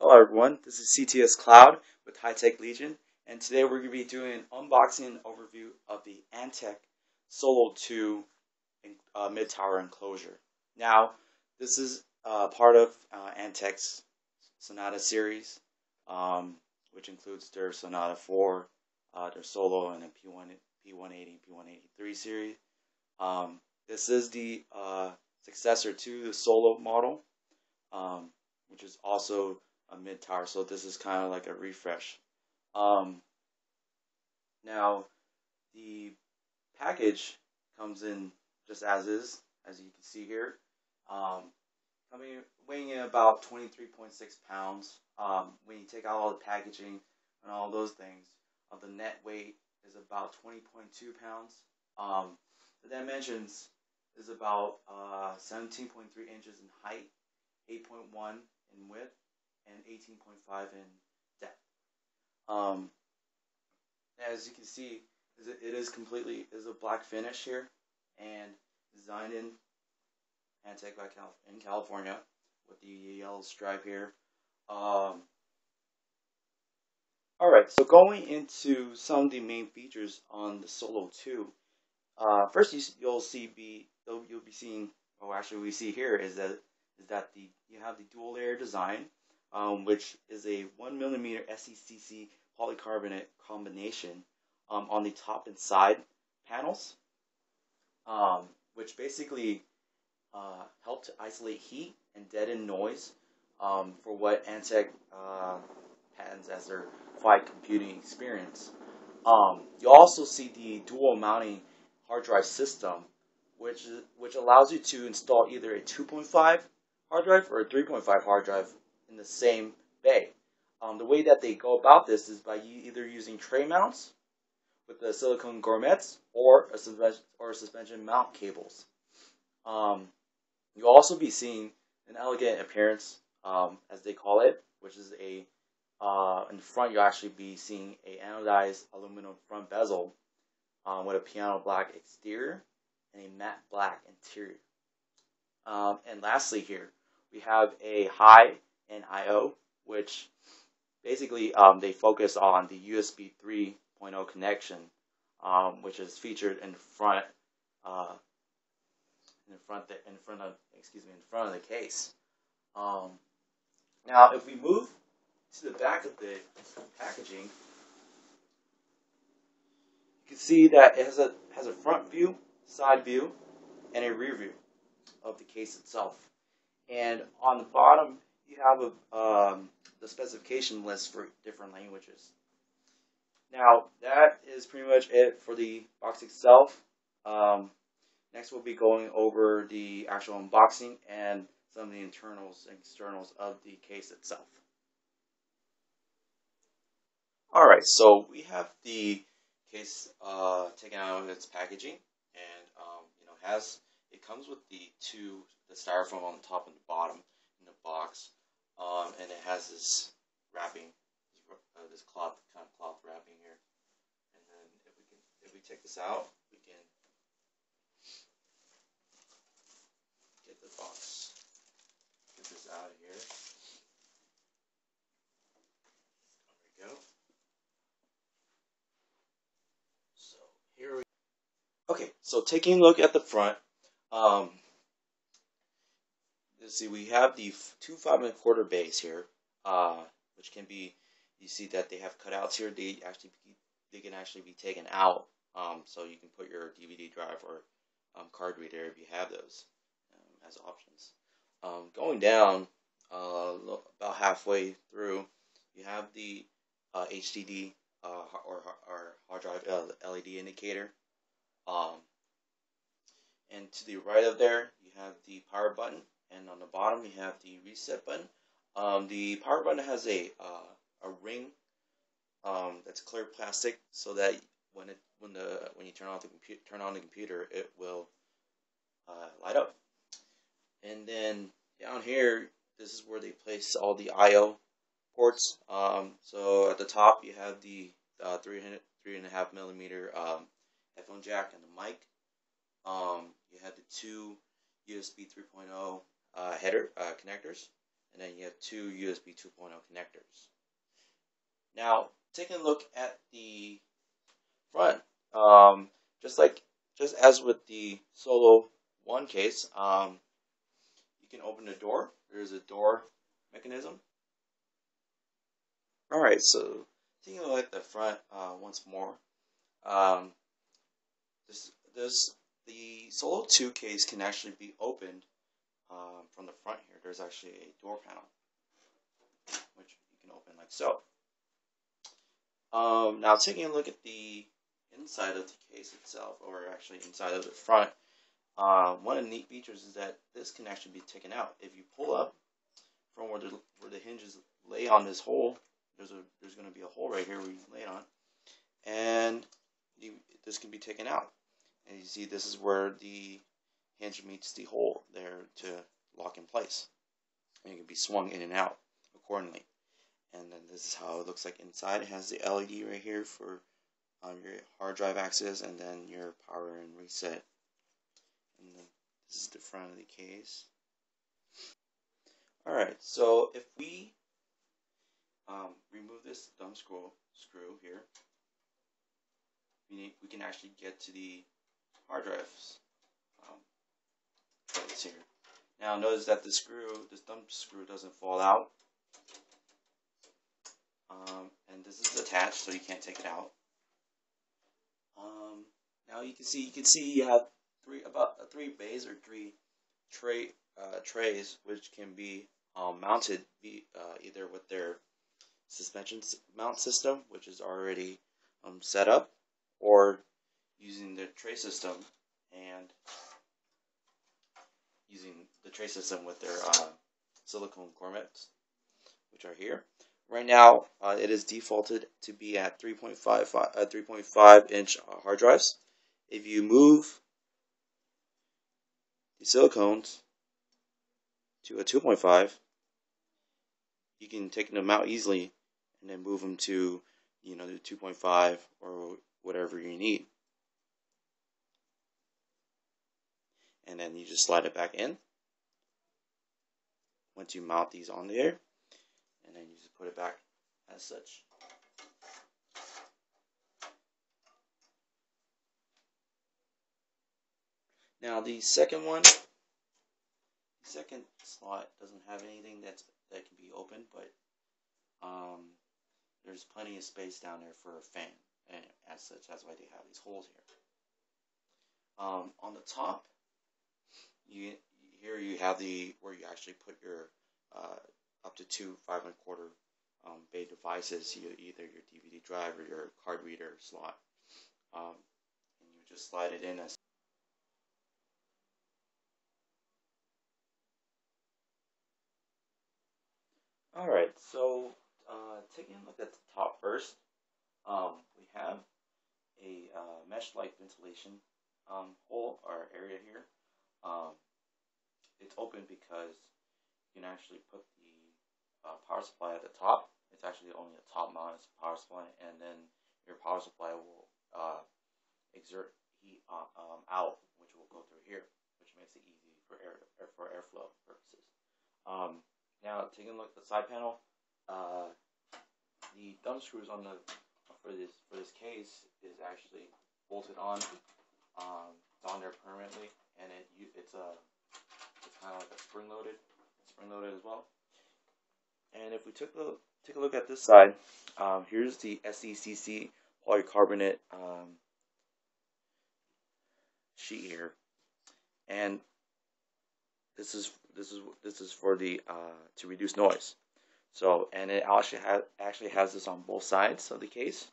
Hello everyone, this is CTS Cloud with High Tech Legion, and today we're going to be doing an unboxing and overview of the Antec SOLO II mid-tower enclosure. Now, this is part of Antec's Sonata series, which includes their Sonata 4, their Solo, and then P180, P183 series. This is the successor to the Solo model, which is also a mid-tower, so this is kind of like a refresh. Now, the package comes in just as is, as you can see here, weighing in about 23.6 pounds. When you take out all the packaging and all those things, the net weight is about 20.2 pounds. The dimensions is about 17.3 inches in height, 8.1 in width, and 18.5 in depth. As you can see, it is a black finish here, and designed in Antec in California with the yellow stripe here. Alright, so going into some of the main features on the Solo II. First, you'll be seeing, or actually we see here is that you have the dual layer design, which is a 1mm SECC polycarbonate combination on the top and side panels, which basically help to isolate heat and deaden noise for what Antec patents as their quiet computing experience. You also see the dual mounting hard drive system, which allows you to install either a 2.5 hard drive or a 3.5 hard drive in the same bay. The way that they go about this is by either using tray mounts with the silicone grommets or suspension mount cables. You'll also be seeing an elegant appearance, as they call it, which is in the front you'll actually be seeing a anodized aluminum front bezel with a piano black exterior and a matte black interior. And lastly here, we have a high and I/O, which basically they focus on the USB 3.0 connection, which is featured in front of the case. Now, if we move to the back of the packaging, you can see that it has a front view, side view, and a rear view of the case itself. And on the bottom, you have the specification list for different languages. Now, that is pretty much it for the box itself. Next, we'll be going over the actual unboxing and some of the internals and externals of the case itself. Alright, so we have the case taken out of its packaging, and it comes with the styrofoam on the top and the bottom in the box, and it has this wrapping, this kind of cloth wrapping here. And then if we take this out, we can get the box, get this out of here. There we go. So here we. Okay, so taking a look at the front. Let's see, we have the two 5 1/4 bays here, which can be, you see that they have cutouts here. They can actually be taken out, so you can put your DVD drive or card reader if you have those as options. Going down about halfway through, you have the HDD or hard drive LED indicator. And to the right of there, you have the power button, and on the bottom you have the reset button. The power button has a ring that's clear plastic, so that when you turn on the computer, it will light up. And then down here, this is where they place all the I/O ports. So at the top, you have the 3.5mm headphone jack and the mic. You have the two USB 3.0 header connectors, and then you have two USB 2.0 connectors. Now, taking a look at the front, just as with the Solo 1 case, you can open the door. There's a door mechanism. Alright, so taking a look at the front once more. The Solo 2 case can actually be opened from the front here. There's actually a door panel, which you can open like so. Now taking a look at the inside of the case itself, or actually inside of the front, one of the neat features is that this can actually be taken out. If you pull up from where the hinges lay on this hole, there's going to be a hole right here where you lay it on, and this can be taken out. And you see this is where the hinge meets the hole there to lock in place, and it can be swung in and out accordingly. And then this is how it looks like inside. It has the LED right here for your hard drive access, and then your power and reset. And then this is the front of the case. Alright, so if we remove this thumb screw here, we can actually get to the hard drives place here. Now notice that this thumb screw doesn't fall out. And this is attached, so you can't take it out. Now you can see you have three bays or three trays, which can be mounted either with their suspension mount system, which is already set up, or using the tray system with their silicone grommets, which are here. Right now, it is defaulted to be at 3.5 inch hard drives. If you move the silicones to a 2.5, you can take them out easily and then move them to the 2.5 or whatever you need. And then you just slide it back in once you mount these on there, and then you just put it back as such. Now the second slot doesn't have anything that can be opened, but there's plenty of space down there for a fan, and as such, that's why they have these holes here. On the top, you have where you actually put your up to two 5¼ bay devices, either your DVD drive or your card reader slot, and you just slide it in as. Alright, so taking a look at the top first, we have a mesh-like ventilation hole or area here. It's open because you can actually put the power supply at the top. It's actually only a top mounted power supply, and then your power supply will exert heat out, which will go through here, which makes it easy for airflow purposes. Now, taking a look at the side panel, the thumb screws for this case is actually bolted on. It's on there permanently, and it's kind of like a spring-loaded as well. And if we take a look at this side, here's the SECC polycarbonate sheet here, and this is for the to reduce noise. So, and it actually has this on both sides of the case,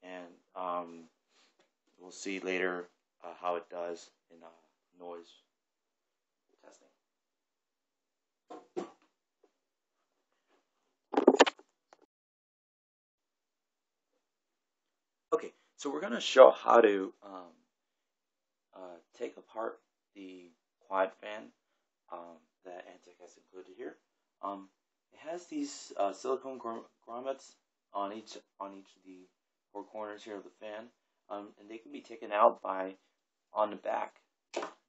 and we'll see later how it does in noise testing. Okay, so we're going to show how to take apart the quad fan that Antec has included here. It has these silicone grommets on each of the four corners here of the fan, and they can be taken out by, on the back,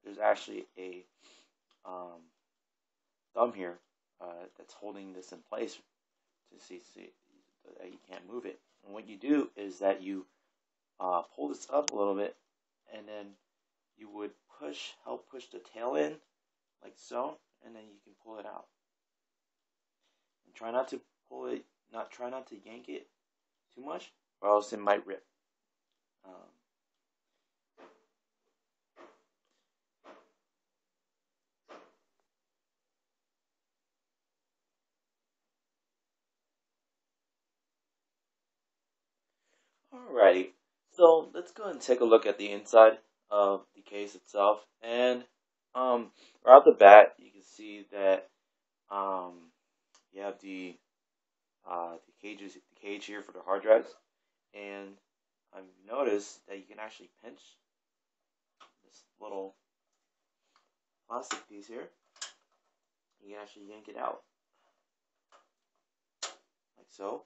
there's actually a thumb here that's holding this in place to see that you can't move it. And what you do is that you pull this up a little bit, and then you would help push the tail in, like so, and then you can pull it out. And try not to pull it, try not to yank it too much, or else it might rip. Alrighty, so let's go ahead and take a look at the inside of the case itself. And right off the bat, you can see that you have the cage here for the hard drives, and I've noticed that you can actually pinch this little plastic piece here. You can actually yank it out, like so.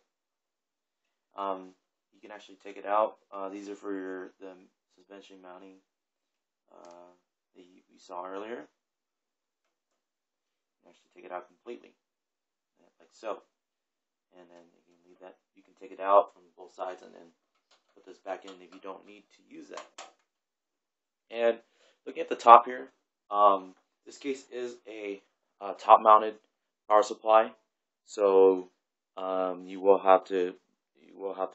You can actually take it out. These are for the suspension mounting that we saw earlier. You can actually take it out completely, like so. And then you can leave that. You can take it out from both sides and then put this back in if you don't need to use that. And looking at the top here, this case is a top-mounted power supply, so you will have to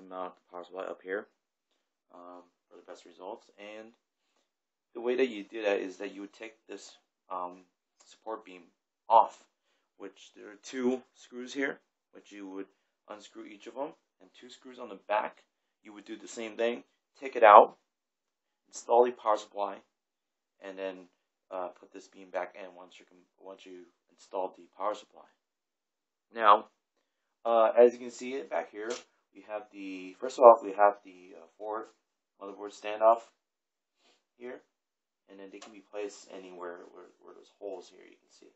mount the power supply up here for the best results. And the way that you do that is that you would take this support beam off, which there are 2 screws here, which you would unscrew each of them, and 2 screws on the back. You would do the same thing, take it out, install the power supply, and then put this beam back in once you install the power supply. Now, as you can see it back here, we have first of all, we have the 4 motherboard standoff here, and then they can be placed anywhere where there's holes here, you can see.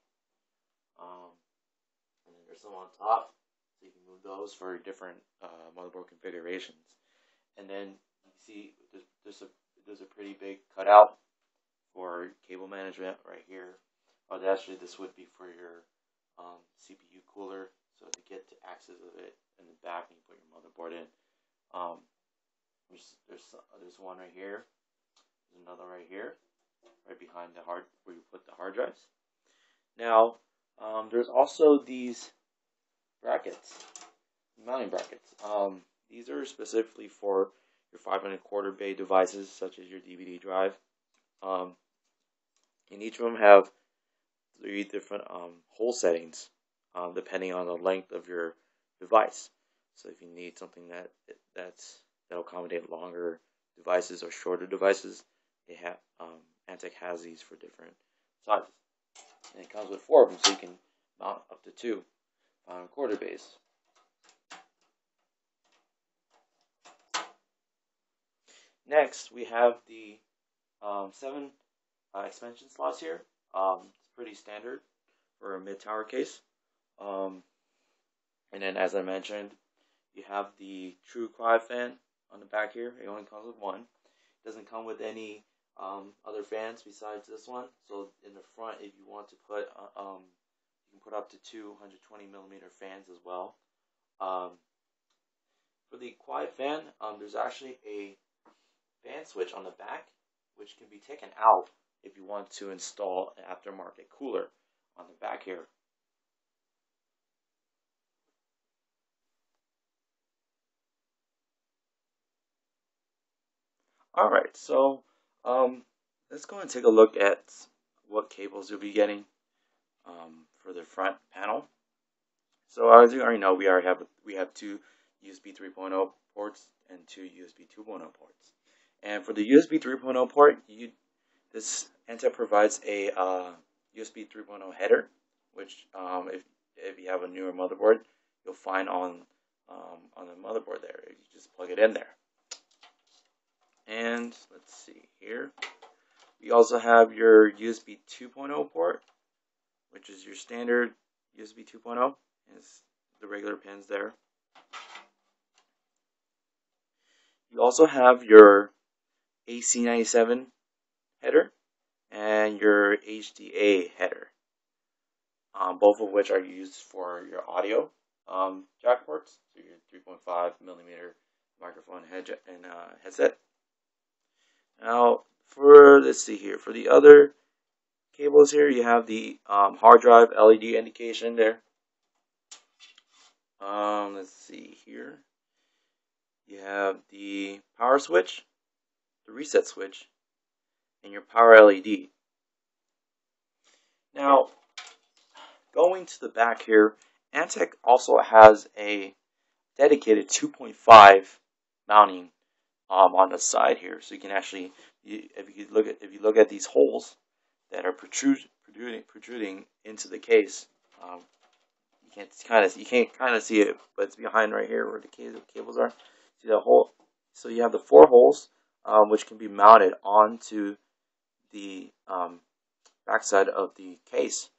And then there's some on top, so you can move those for different motherboard configurations. And then you can see there's a pretty big cutout for cable management right here. Or actually, this would be for your CPU cooler, so to get to access of it in the back when you put your motherboard in. There's one right here. There's another right here, right behind the where you put the hard drives. Now, there's also these brackets, mounting brackets. These are specifically for your 5.25 bay devices, such as your DVD drive. And each of them have 3 different hole settings, depending on the length of your device. So if you need something that'll accommodate longer devices or shorter devices, they have Antec has these for different sizes. And it comes with 4 of them, so you can mount up to 2 5.25 bays. Next, we have the 7 expansion slots here. It's pretty standard for a mid-tower case. And then, as I mentioned, you have the TrueQuiet fan on the back here. It only comes with 1. It doesn't come with any other fans besides this one. So in the front, if you want to put, you can put up to 2 120mm fans as well. For the quiet fan, there's actually a fan switch on the back, which can be taken out if you want to install an aftermarket cooler on the back here. Alright, so let's go and take a look at what cables you'll be getting for the front panel. So as you already know, we have 2 USB 3.0 ports and 2 USB 2.0 ports. And for the USB 3.0 port, this Antec provides a USB 3.0 header, which if you have a newer motherboard, you'll find on the motherboard there. You just plug it in there. And let's see here. We also have your USB 2.0 port, which is your standard USB 2.0. It's the regular pins there. You also have your AC97 header and your HDA header. both of which are used for your audio jack ports, so your 3.5 millimeter microphone headset. Now, let's see here, for the other cables here, you have the hard drive LED indication there. Let's see here. You have the power switch, the reset switch, and your power LED. Now, going to the back here, Antec also has a dedicated 2.5 mounting on the side here, so you can actually, if you look at these holes that are protruding into the case, you can't kind of see it, but it's behind right here where the cables are. See the hole? So you have the 4 holes, which can be mounted onto the backside of the case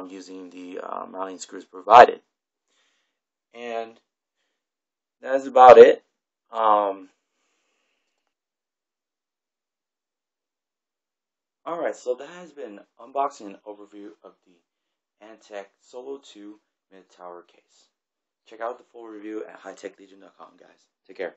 using the mounting screws provided. And that is about it. Alright, so that has been an unboxing and overview of the Antec SOLO II mid-tower case. Check out the full review at hightechlegion.com, guys. Take care.